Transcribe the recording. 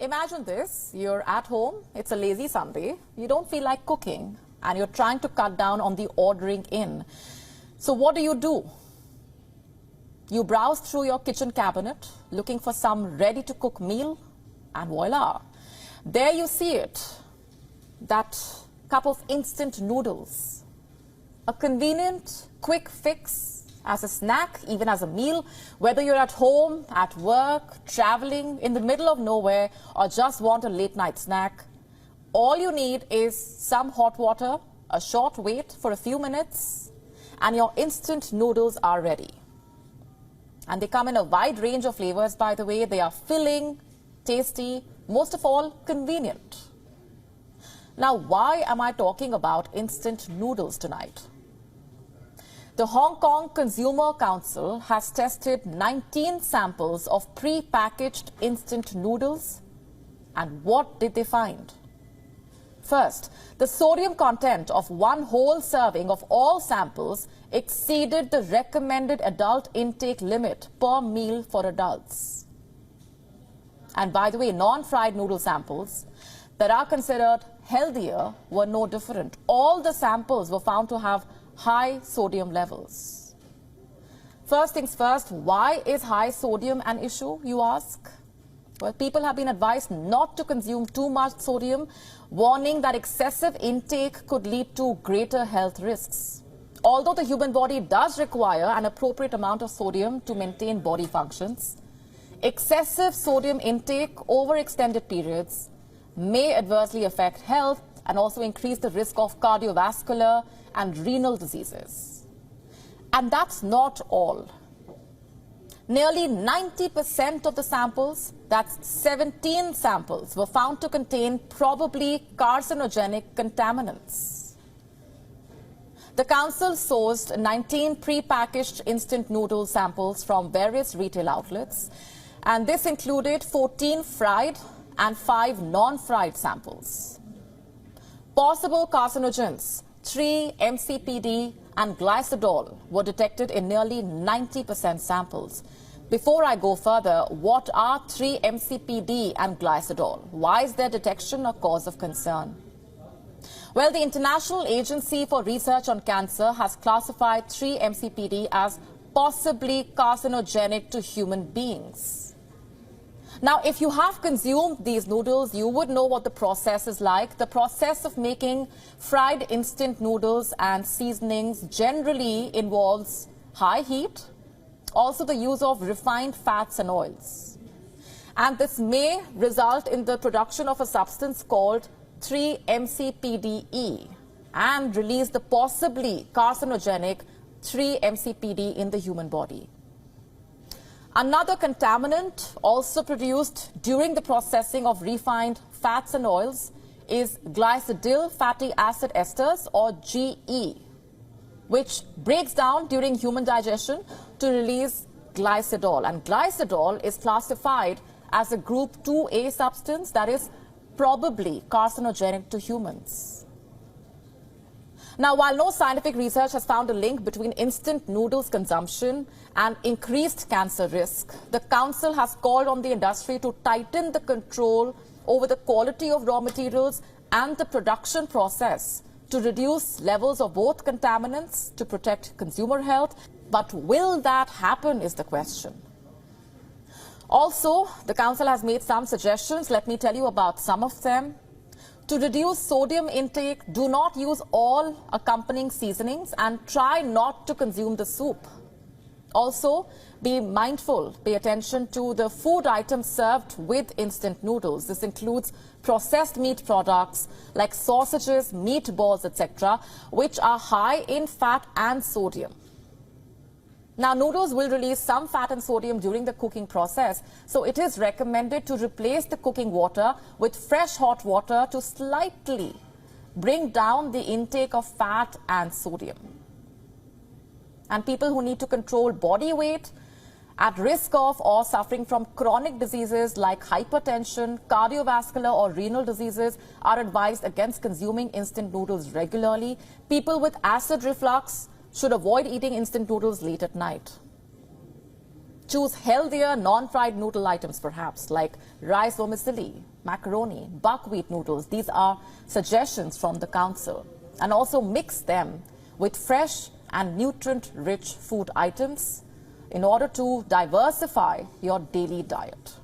Imagine this, you're at home, it's a lazy Sunday, you don't feel like cooking and you're trying to cut down on the ordering in. So what do? You browse through your kitchen cabinet looking for some ready-to-cook meal and voila, there you see it, that cup of instant noodles. A convenient, quick fix as a snack, even as a meal, whether you're at home, at work, traveling, in the middle of nowhere, or just want a late night snack. All you need is some hot water, a short wait for a few minutes, and your instant noodles are ready. And they come in a wide range of flavors, by the way. They are filling, tasty, most of all, convenient. Now, why am I talking about instant noodles tonight? The Hong Kong Consumer Council has tested 19 samples of pre-packaged instant noodles. And what did they find? First, the sodium content of one whole serving of all samples exceeded the recommended adult intake limit per meal for adults. And by the way, non-fried noodle samples that are considered healthier were no different. All the samples were found to have high sodium levels. First things first, why is high sodium an issue, you ask? Well, people have been advised not to consume too much sodium, warning that excessive intake could lead to greater health risks. Although the human body does require an appropriate amount of sodium to maintain body functions, excessive sodium intake over extended periods may adversely affect health and also increase the risk of cardiovascular and renal diseases. And that's not all. Nearly 90% of the samples, that's 17 samples, were found to contain probably carcinogenic contaminants. The council sourced 19 pre-packaged instant noodle samples from various retail outlets, and this included 14 fried and 5 non-fried samples. Possible carcinogens, 3-MCPD and glycidol were detected in nearly 90% samples. Before I go further, what are 3-MCPD and glycidol? Why is their detection a cause of concern? Well, the International Agency for Research on Cancer has classified 3-MCPD as possibly carcinogenic to human beings. Now, if you have consumed these noodles, you would know what the process is like. The process of making fried instant noodles and seasonings generally involves high heat, also the use of refined fats and oils. And this may result in the production of a substance called 3-MCPDE and release the possibly carcinogenic 3-MCPD in the human body. Another contaminant also produced during the processing of refined fats and oils is glycidyl fatty acid esters, or GE, which breaks down during human digestion to release glycidol. And glycidol is classified as a group 2A substance that is probably carcinogenic to humans. Now, while no scientific research has found a link between instant noodles consumption and increased cancer risk, the Council has called on the industry to tighten the control over the quality of raw materials and the production process to reduce levels of both contaminants to protect consumer health. But will that happen is the question. Also, the Council has made some suggestions. Let me tell you about some of them. To reduce sodium intake, do not use all accompanying seasonings and try not to consume the soup. Also, be mindful, pay attention to the food items served with instant noodles. This includes processed meat products like sausages, meatballs, etc., which are high in fat and sodium. Now, noodles will release some fat and sodium during the cooking process, so it is recommended to replace the cooking water with fresh hot water to slightly bring down the intake of fat and sodium. And people who need to control body weight, at risk of or suffering from chronic diseases like hypertension, cardiovascular or renal diseases are advised against consuming instant noodles regularly. People with acid reflux should avoid eating instant noodles late at night. Choose healthier, non-fried noodle items perhaps, like rice vermicelli, macaroni, buckwheat noodles. These are suggestions from the Council. And also mix them with fresh and nutrient-rich food items in order to diversify your daily diet.